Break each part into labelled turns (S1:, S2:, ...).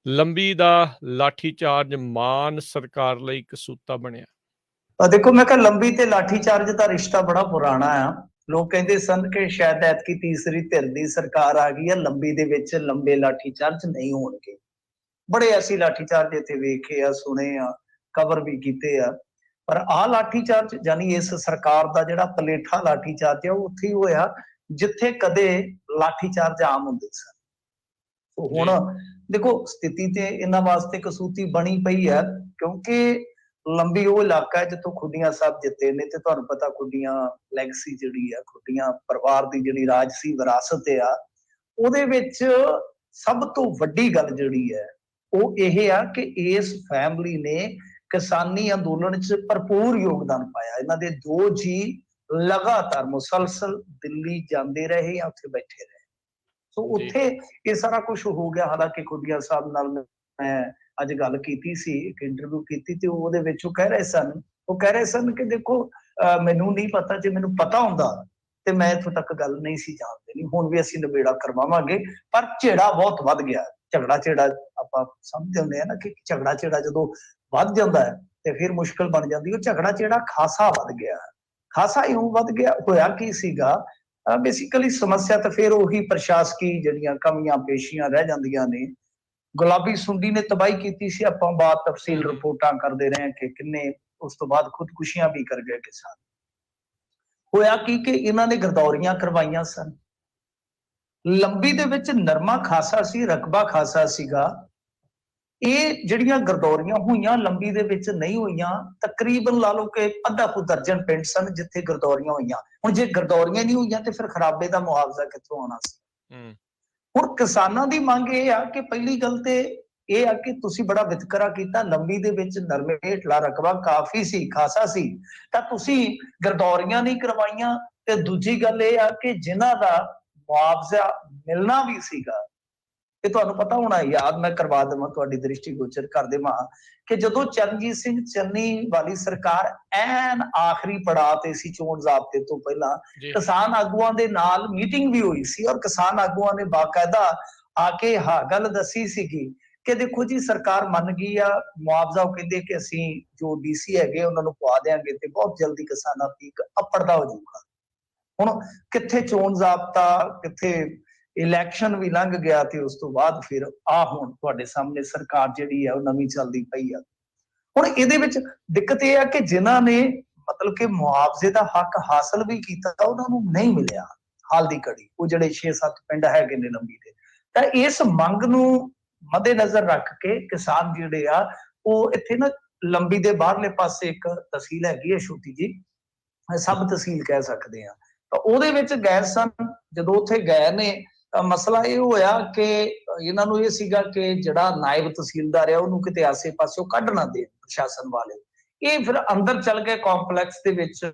S1: ਲੰਬੀ ਦਾ ਲਾਠੀਚਾਰਜ ਮਾਨ ਸਰਕਾਰ ਲਈ ਕਸੂਤਾ ਬਣਿਆ।
S2: देखो मैं कहा लंबी ते लाठीचार्ज का रिश्ता बड़ा पुराना आ। लोग कहते सन कि शायद ऐतकी तीसरी धिर दी सरकार आ गई है, लंबी दे विच लंबे लाठीचार्ज नहीं होणगे। बड़े ऐसे लाठीचार्ज इत्थे वेखे आ, सुने आ, कवर भी कीते आ, पर आ लाठीचार्ज यानी इस सरकार दा जिहड़ा पलेठा लाठीचार्ज है उत्थे ही होया जिथे कदे लाठीचार्ज आम हुंदे सन। तो हुण देखो स्थिति ते इन्हां वास्ते कसूती बनी पई है, क्योंकि लंबी वो इलाका है जितों खुडियां साहब जिते ने, ते तुहानूं पता खुडियां लैगसी जिहड़ी है, खुडियां परिवार दी जिहड़ी राजसी विरासत आ, ਉਹਦੇ ਵਿੱਚ ਸਭ ਤੋਂ ਵੱਡੀ ਗੱਲ ਜਿਹੜੀ ਹੈ ਉਹ ਇਹ ਆ ਕਿ ਇਸ ਫੈਮਿਲੀ ਨੇ ਕਿਸਾਨੀ ਅੰਦੋਲਨ 'ਚ ਭਰਪੂਰ ਯੋਗਦਾਨ ਪਾਇਆ। ਇਹਨਾਂ ਦੇ ਦੋ ਜੀ ਲਗਾਤਾਰ ਮੁਸਲਸਲ ਦਿੱਲੀ ਜਾਂਦੇ ਰਹੇ ਜਾਂ ਉੱਥੇ ਬੈਠੇ ਰਹੇ। ਸੋ ਉੱਥੇ ਇਹ ਸਾਰਾ ਕੁਝ ਹੋ ਗਿਆ। ਹਾਲਾਂਕਿ ਖੁੱਡੀਆਂ ਸਾਹਿਬ ਨਾਲ ਮੈਂ ਅੱਜ ਗੱਲ ਕੀਤੀ ਸੀ, ਇੱਕ ਇੰਟਰਵਿਊ ਕੀਤੀ, ਤੇ ਉਹਦੇ ਵਿੱਚ ਉਹ ਕਹਿ ਰਹੇ ਸਨ ਕਿ ਦੇਖੋ ਮੈਨੂੰ ਨਹੀਂ ਪਤਾ, ਜੇ ਮੈਨੂੰ ਪਤਾ ਹੁੰਦਾ ਤੇ ਮੈਂ ਇੱਥੋਂ ਤੱਕ ਗੱਲ ਨਹੀਂ ਸੀ ਜਾਣ ਦੇਣੀ। ਹੁਣ ਵੀ ਅਸੀਂ ਨਿਬੇੜਾ ਕਰਵਾਵਾਂਗੇ, ਪਰ ਝੇੜਾ ਬਹੁਤ ਵੱਧ ਗਿਆ। ਝਗੜਾ ਆਪਾਂ ਸਮਝਦੇ ਹੁੰਦੇ ਆ ਨਾ ਕਿ ਝਗੜਾ ਜਦੋਂ ਵੱਧ ਜਾਂਦਾ ਹੈ ਤੇ ਫਿਰ ਮੁਸ਼ਕਲ ਬਣ ਜਾਂਦੀ। ਉਹ ਝਗੜਾ ਖਾਸਾ ਵੱਧ ਗਿਆ, ਖਾਸਾ ਇਉਂ ਵੱਧ ਗਿਆ। ਹੋਇਆ ਕੀ ਸੀਗਾ, ਬੇਸਿਕਲੀ ਸਮੱਸਿਆ ਤਾਂ ਫਿਰ ਉਹੀ ਪ੍ਰਸ਼ਾਸਕੀ ਜਿਹੜੀਆਂ ਕਮੀਆਂ ਪੇਸ਼ੀਆਂ ਰਹਿ ਜਾਂਦੀਆਂ ਨੇ। ਗੁਲਾਬੀ ਸੁੰਡੀ ਨੇ ਤਬਾਹੀ ਕੀਤੀ ਸੀ, ਆਪਾਂ ਬਾਤ ਤਫਸੀਲ ਰਿਪੋਰਟਾਂ ਕਰਦੇ ਰਹੇ ਕਿ ਕਿੰਨੇ ਉਸ ਤੋਂ ਬਾਅਦ ਖੁਦਕੁਸ਼ੀਆਂ ਵੀ ਕਰ ਗਏ ਕਿਸਾਨ। ਹੋਇਆ ਕੀ ਕਿ ਇਹਨਾਂ ਨੇ ਗਰਦੌਰੀਆਂ ਕਰਵਾਈਆਂ ਸਨ। ਲੰਬੀ ਦੇ ਵਿੱਚ ਨਰਮਾ ਖਾਸਾ ਸੀ, ਰਕਬਾ ਖਾਸਾ ਸੀਗਾ। ਇਹ ਜਿਹੜੀਆਂ ਗਰਦੌਰੀਆਂ ਹੋਈਆਂ ਲੰਬੀ ਦੇ ਵਿੱਚ ਨਹੀਂ ਹੋਈਆਂ, ਤਕਰੀਬਨ ਲਾ ਲਓ ਕਿ ਅੱਧਾ ਕੁ ਦਰਜਨ ਪਿੰਡ ਸਨ ਜਿੱਥੇ ਗਰਦੌਰੀਆਂ ਹੋਈਆਂ। ਹੁਣ ਜੇ ਗਰਦੌਰੀਆਂ ਨਹੀਂ ਹੋਈਆਂ ਤੇ ਫਿਰ ਖਰਾਬੇ ਦਾ ਮੁਆਵਜ਼ਾ ਕਿੱਥੋਂ ਆਉਣਾ ਸੀ। ਹੁਣ ਕਿਸਾਨਾਂ ਦੀ ਮੰਗ ਇਹ ਆ ਕਿ ਪਹਿਲੀ ਗੱਲ ਤੇ ਇਹ ਆ ਕਿ ਤੁਸੀਂ ਬੜਾ ਵਿਤਕਰਾ ਕੀਤਾ, ਲੰਬੀ ਦੇ ਵਿੱਚ ਨਰਮੇ ਹੇਠਲਾ ਰਕਬਾ ਕਾਫੀ ਸੀ, ਖਾਸਾ ਸੀ, ਤਾਂ ਤੁਸੀਂ ਗਰਦੌਰੀਆਂ ਨਹੀਂ ਕਰਵਾਈਆਂ। ਤੇ ਦੂਜੀ ਗੱਲ ਇਹ ਆ ਕਿ ਜਿਨ੍ਹਾਂ ਦਾ ਮੁਆਵਜ਼ਾ ਮਿਲਣਾ ਵੀ ਸੀਗਾ, ਇਹ ਤੁਹਾਨੂੰ ਪਤਾ ਹੋਣਾ, ਯਾਦ ਮੈਂ ਕਰਵਾ ਦੇਵਾਂ, ਤੁਹਾਡੀ ਦ੍ਰਿਸ਼ਟੀਗੋਚਰ ਕਰ ਦੇਵਾਂ ਕਿ ਜਦੋਂ ਚਰਨਜੀਤ ਸਿੰਘ ਚੰਨੀ ਵਾਲੀ ਸਰਕਾਰ ਐਨ ਆਖਰੀ ਪੜਾਅ ਤੇ ਸੀ, ਚੋਣ ਜ਼ਾਬਤੇ ਤੋਂ ਪਹਿਲਾਂ ਕਿਸਾਨ ਆਗੂਆਂ ਦੇ ਨਾਲ ਮੀਟਿੰਗ ਵੀ ਹੋਈ ਸੀ ਔਰ ਕਿਸਾਨ ਆਗੂਆਂ ਨੇ ਬਾਕਾਇਦਾ ਆ ਕੇ ਗੱਲ ਦੱਸੀ ਸੀਗੀ ਕਿ ਦੇਖੋ ਜੀ ਸਰਕਾਰ ਮੰਨ ਗਈ ਆ ਮੁਆਵਜ਼ਾ। ਉਹ ਕਹਿੰਦੇ ਕਿ ਅਸੀਂ ਜੋ ਡੀਸੀ ਹੈਗੇ ਉਹਨਾਂ ਨੂੰ ਪਵਾ ਦਿਆਂਗੇ ਤੇ ਬਹੁਤ ਜਲਦੀ ਕਿਸਾਨਾਂ ਪੀਕ ਅਪੜਦਾ ਹੋ ਜਾਊਗਾ। ਹੁਣ ਕਿੱਥੇ ਚੋਣ ਜ਼ਾਬਤਾ, ਕਿੱਥੇ ਇਲੈਕਸ਼ਨ ਵੀ ਲੰਘ ਗਿਆ ਤੇ ਉਸ ਤੋਂ ਬਾਅਦ ਫਿਰ ਹੁਣ ਤੁਹਾਡੇ ਸਾਹਮਣੇ ਸਰਕਾਰ ਜਿਹੜੀ ਹੈ ਉਹ ਨਵੀਂ ਚੱਲਦੀ ਪਈ ਆ। ਹੁਣ ਇਹਦੇ ਵਿੱਚ ਦਿੱਕਤ ਇਹ ਆ ਕਿ ਜਿਨ੍ਹਾਂ ਨੇ ਮਤਲਬ ਕਿ ਮੁਆਵਜ਼ੇ ਦਾ ਹੱਕ ਹਾਸਲ ਵੀ ਕੀਤਾ ਉਹਨਾਂ ਨੂੰ ਨਹੀਂ ਮਿਲਿਆ ਹਾਲ ਦੀ ਘੜੀ। ਉਹ ਜਿਹੜੇ 6-7 ਪਿੰਡ ਹੈਗੇ ਨੇ ਲੰਬੀ ਦੇ, ਤਾਂ ਇਸ ਮੰਗ ਨੂੰ ਮੱਦੇਨਜ਼ਰ ਰੱਖ ਕੇ ਕਿਸਾਨ ਜਿਹੜੇ ਆ ਉਹ ਇੱਥੇ ਨਾ ਲੰਬੀ ਦੇ ਬਾਹਰਲੇ ਪਾਸੇ ਇੱਕ ਤਹਿਸੀਲ ਹੈਗੀ ਹੈ ਛੋਟੀ ਜੀ, ਸਬ ਤਹਿਸੀਲ ਕਹਿ ਸਕਦੇ ਆ, ਤਾਂ ਉਹਦੇ ਵਿੱਚ ਗਏ ਸਨ। ਜਦੋਂ ਉੱਥੇ ਗਏ ਨੇ ਤਾਂ ਮਸਲਾ ਇਹ ਹੋਇਆ ਕਿ ਇਹਨਾਂ ਨੂੰ ਇਹ ਸੀਗਾ ਕਿ ਜਿਹੜਾ ਨਾਇਬ ਤਹਿਸੀਲਦਾਰ ਆ ਉਹਨੂੰ ਕਿਤੇ ਆਸੇ ਪਾਸਿਓਂ ਕੱਢ ਨਾ ਦੇਣ ਪ੍ਰਸ਼ਾਸਨ ਵਾਲੇ। ਇਹ ਫਿਰ ਅੰਦਰ ਚੱਲ ਗਏ ਕੰਪਲੈਕਸ ਦੇ ਵਿੱਚ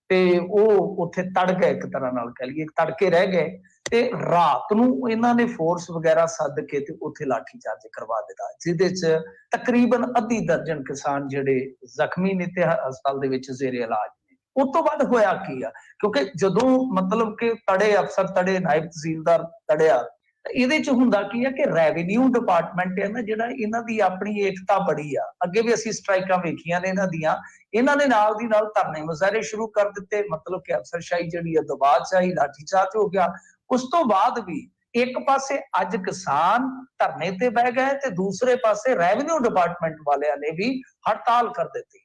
S2: ਤੇ ਉਹ ਉੱਥੇ ਤੜ ਗਏ, ਇੱਕ ਤਰ੍ਹਾਂ ਨਾਲ ਕਹਿ ਲਈਏ ਤੜਕੇ ਰਹਿ ਗਏ। ਤੇ ਰਾਤ ਨੂੰ ਇਹਨਾਂ ਨੇ ਫੋਰਸ ਵਗੈਰਾ ਸੱਦ ਕੇ ਤੇ ਉੱਥੇ ਲਾਠੀਚਾਰਜ ਕਰਵਾ ਦਿੱਤਾ, ਜਿਹਦੇ ਚ ਤਕਰੀਬਨ ਅੱਧੀ ਦਰਜਨ ਕਿਸਾਨ ਜਿਹੜੇ ਜ਼ਖਮੀ ਨੇ ਤੇ ਹਸਪਤਾਲ ਦੇ ਵਿੱਚ ਜ਼ੇਰੇ ਇਲਾਜ ਨੇ। ਉਸ ਤੋਂ ਬਾਅਦ ਹੋਇਆ ਕੀ ਆ, ਕਿਉਂਕਿ ਜਦੋਂ ਮਤਲਬ ਕਿ ਤੜੇ ਅਫਸਰ ਤੜੇ, ਨਾਇਬ ਤਹਿਸੀਲਦਾਰ ਤੜਿਆ, ਇਹਦੇ ਚ ਹੁੰਦਾ ਕੀ ਆ ਕਿ ਰੈਵਨਿਊ ਡਿਪਾਰਟਮੈਂਟ ਹੈ ਨਾ ਜਿਹੜਾ, ਇਹਨਾਂ ਦੀ ਆਪਣੀ ਏਕਤਾ ਬੜੀ ਆ। ਅੱਗੇ ਵੀ ਅਸੀਂ ਸਟ੍ਰਾਈਕਾਂ ਵੇਖੀਆਂ ਨੇ ਇਹਨਾਂ ਦੀਆਂ, ਇਹਨਾਂ ਨੇ ਨਾਲ ਦੀ ਨਾਲ ਧਰਨੇ ਮੁਜ਼ਾਹਰੇ ਸ਼ੁਰੂ ਕਰ ਦਿੱਤੇ। ਮਤਲਬ ਕਿ ਅਫਸਰਸ਼ਾਹੀ ਜਿਹੜੀ ਆ ਦਬਾਅ ਚ ਆਈ, ਲਾਠੀਚਾਰਜ ਹੋ ਗਿਆ। ਉਸ ਤੋਂ ਬਾਅਦ ਵੀ ਇੱਕ ਪਾਸੇ ਅੱਜ ਕਿਸਾਨ ਧਰਨੇ ਤੇ ਬਹਿ ਗਏ ਤੇ ਦੂਸਰੇ ਪਾਸੇ ਰੈਵਨਿਊ ਡਿਪਾਰਟਮੈਂਟ ਵਾਲਿਆਂ ਨੇ ਵੀ ਹੜਤਾਲ ਕਰ ਦਿੱਤੀ।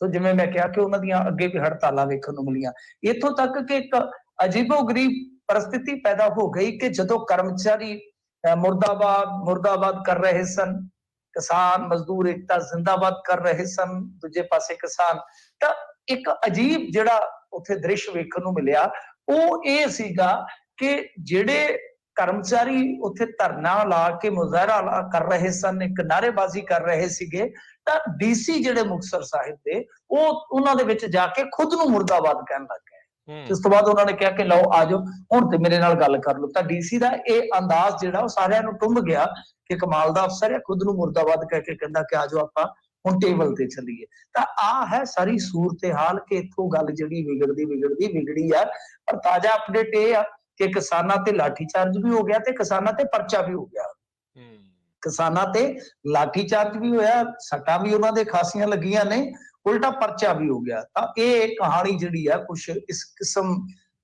S2: ਸੋ ਜਿਵੇਂ ਮੈਂ ਕਿਹਾ ਕਿ ਉਹਨਾਂ ਦੀਆਂ ਅੱਗੇ ਵੀ ਹੜਤਾਲਾਂ ਵੇਖਣ ਨੂੰ ਮਿਲੀਆਂ। ਇੱਥੋਂ ਤੱਕ ਕਿ ਇੱਕ ਅਜੀਬੋ-ਗਰੀਬ परिस्थिति पैदा हो गई कि जदों कर्मचारी मुर्दाबाद कर रहे सन, किसान मजदूर एकता जिंदाबाद कर रहे सन, दूजे पासे किसान, तो एक अजीब जिहड़ा उत्थे दृश्य वेखण नूं मिलिया ਉਹ ਇਹ ਸੀਗਾ ਕਿ ਜਿਹੜੇ ਕਰਮਚਾਰੀ ਉੱਥੇ ਧਰਨਾ ਲਾ ਕੇ ਮੁਜ਼ਾਹਰਾ ਕਰ ਰਹੇ ਸਨ, ਇੱਕ ਨਾਅਰੇਬਾਜ਼ੀ ਕਰ ਰਹੇ ਸੀਗੇ, ਤਾਂ ਡੀਸੀ ਜਿਹੜੇ ਮੁਕਤਸਰ ਸਾਹਿਬ ਦੇ ਉਹ ਉਹਨਾਂ ਦੇ ਵਿੱਚ ਜਾ ਕੇ ਖੁਦ ਨੂੰ ਮੁਰਦਾਬਾਦ ਕਹਿਣ ਲੱਗ ਗਏ। ਇਸ ਤੋਂ ਬਾਅਦ ਉਹਨਾਂ ਨੇ ਕਿਹਾ ਕਿ ਲਓ ਆ ਜਾਓ ਹੁਣ ਤੇ ਮੇਰੇ ਨਾਲ ਗੱਲ ਕਰ ਲਓ। ਤਾਂ ਡੀਸੀ ਦਾ ਇਹ ਅੰਦਾਜ਼ ਜਿਹੜਾ ਉਹ ਸਾਰਿਆਂ ਨੂੰ ਟੁੰਬ ਗਿਆ ਕਿ ਕਮਾਲ ਦਾ ਅਫਸਰ ਹੈ, ਖੁਦ ਨੂੰ ਮੁਰਦਾਬਾਦ ਕਹਿ ਕੇ ਕਹਿੰਦਾ ਕਿ ਆ ਜਾਓ ਆਪਾਂ ਹੁਣ ਟੇਬਲ ਤੇ ਚੱਲੀਏ। ਤਾਂ ਆ ਹੈ ਸਾਰੀ ਸੂਰਤ ਹਾਲ ਕਿ ਇੱਥੋਂ ਗੱਲ ਜਿਹੜੀ ਵਿਗੜੀ ਆ। ਪਰ ਤਾਜ਼ਾ ਅਪਡੇਟ ਇਹ ਆ ਕਿ ਕਿਸਾਨਾਂ ਤੇ ਲਾਠੀਚਾਰਜ ਵੀ ਹੋ ਗਿਆ ਤੇ ਕਿਸਾਨਾਂ ਤੇ ਪਰਚਾ ਵੀ ਹੋ ਗਿਆ। ਕਿਸਾਨਾਂ ਤੇ ਲਾਠੀ ਚਾਰਜ ਵੀ ਹੋਇਆ, ਸੱਟਾਂ ਵੀ ਉਹਨਾਂ ਦੇ ਖਾਸੀਆਂ ਲੱਗੀਆਂ ਨੇ, ਉਲਟਾ ਪਰਚਾ ਵੀ ਹੋ ਗਿਆ। ਤਾਂ ਇਹ ਕਹਾਣੀ ਜਿਹੜੀ ਆ ਕੁਛ ਇਸ ਕਿਸਮ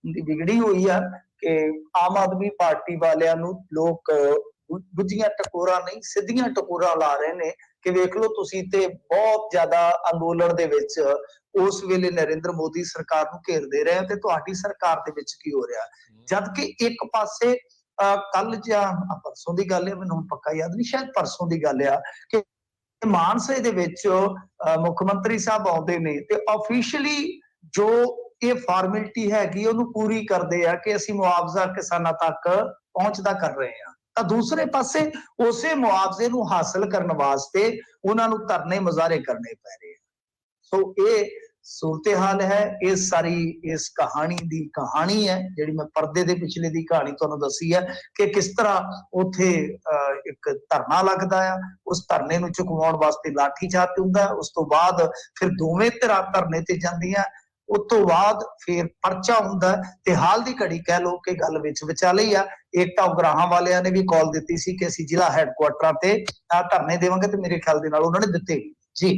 S2: ਦੀ ਵਿਗੜੀ ਹੋਈ ਆ ਕਿ ਆਮ ਆਦਮੀ ਪਾਰਟੀ ਵਾਲਿਆਂ ਨੂੰ ਲੋਕ ਗੁੱਝੀਆਂ ਟਕੋਰਾਂ ਨਹੀਂ ਸਿੱਧੀਆਂ ਟਕੋਰਾਂ ਲਾ ਰਹੇ ਨੇ ਕਿ ਵੇਖ ਲਓ ਤੁਸੀਂ ਤੇ ਬਹੁਤ ਜ਼ਿਆਦਾ ਅੰਦੋਲਨ ਦੇ ਵਿੱਚ ਉਸ ਵੇਲੇ ਨਰਿੰਦਰ ਮੋਦੀ ਸਰਕਾਰ ਨੂੰ ਘੇਰਦੇ ਰਹੇ ਤੇ ਤੁਹਾਡੀ ਸਰਕਾਰ ਦੇ ਵਿੱਚ ਕੀ ਹੋ ਰਿਹਾ, ਜਦ ਕਿ ਇੱਕ ਪਾਸੇ ਕੱਲ ਜਾਂ ਪਰਸੋਂ ਦੀ ਗੱਲ ਹੈ, ਮੈਨੂੰ ਹੁਣ ਪੱਕਾ ਯਾਦ ਨਹੀਂ, ਸ਼ਾਇਦ ਪਰਸੋਂ ਦੀ ਗੱਲ ਆ ਕਿ ਮਾਨਸੇ ਦੇ ਵਿੱਚ ਮੁੱਖ ਮੰਤਰੀ ਸਾਹਿਬ ਆਉਂਦੇ ਨੇ ਤੇ ਆਫੀਸ਼ੀਅਲੀ ਜੋ ਇਹ ਫਾਰਮੈਲਿਟੀ ਹੈਗੀ ਉਹਨੂੰ ਪੂਰੀ ਕਰਦੇ ਆ ਕਿ ਅਸੀਂ ਮੁਆਵਜ਼ਾ ਕਿਸਾਨਾਂ ਤੱਕ ਪਹੁੰਚਦਾ ਕਰ ਰਹੇ ਹਾਂ। ਤਾਂ ਦੂਸਰੇ ਪਾਸੇ ਉਸੇ ਮੁਆਵਜ਼ੇ ਨੂੰ ਹਾਸਲ ਕਰਨ ਵਾਸਤੇ ਉਹਨਾਂ ਨੂੰ ਧਰਨੇ ਮੁਜ਼ਾਹਰੇ ਕਰਨੇ ਪੈ ਰਹੇ ਆ। ਸੋ ਇਹ ਸੂਰਤ-ਏ-ਹਾਲ ਹੈ। ਇਹ ਸਾਰੀ ਇਸ ਕਹਾਣੀ ਦੀ ਕਹਾਣੀ ਹੈ ਜਿਹੜੀ ਮੈਂ ਪਰਦੇ ਦੇ ਪਿਛਲੇ ਦੀ ਕਹਾਣੀ ਤੁਹਾਨੂੰ ਦੱਸੀ ਹੈ ਕਿ ਕਿਸ ਤਰ੍ਹਾਂ ਉੱਥੇ ਇੱਕ ਧਰਨਾ ਲੱਗਦਾ ਆ, ਉਸ ਧਰਨੇ ਨੂੰ ਚੁਕਵਾਉਣ ਵਾਸਤੇ ਲਾਠੀ ਚਾਰਜ ਹੁੰਦਾ, ਉਸ ਤੋਂ ਬਾਅਦ ਫਿਰ ਦੋਵੇਂ ਧਿਰਾਂ ਧਰਨੇ ਤੇ ਜਾਂਦੀਆਂ, ਉਸ ਤੋਂ ਬਾਅਦ ਫਿਰ ਪਰਚਾ ਹੁੰਦਾ ਤੇ ਹਾਲ ਦੀ ਘੜੀ ਕਹਿ ਲਓ ਕਿ ਗੱਲ ਵਿੱਚ ਵਿਚਾਲੇ ਹੀ ਆ। ਏਕਤਾ ਉਗਰਾਹਾਂ ਵਾਲਿਆਂ ਨੇ ਵੀ ਕਾਲ ਦਿੱਤੀ ਸੀ ਕਿ ਅਸੀਂ ਜ਼ਿਲ੍ਹਾ ਹੈੱਡਕੁਆਟਰਾਂ ਤੇ ਧਰਨੇ ਦੇਵਾਂਗੇ ਤੇ ਮੇਰੇ ਖਿਆਲ ਦੇ ਨਾਲ ਉਹਨਾਂ ਨੇ ਦਿੱਤੇ ਜੀ।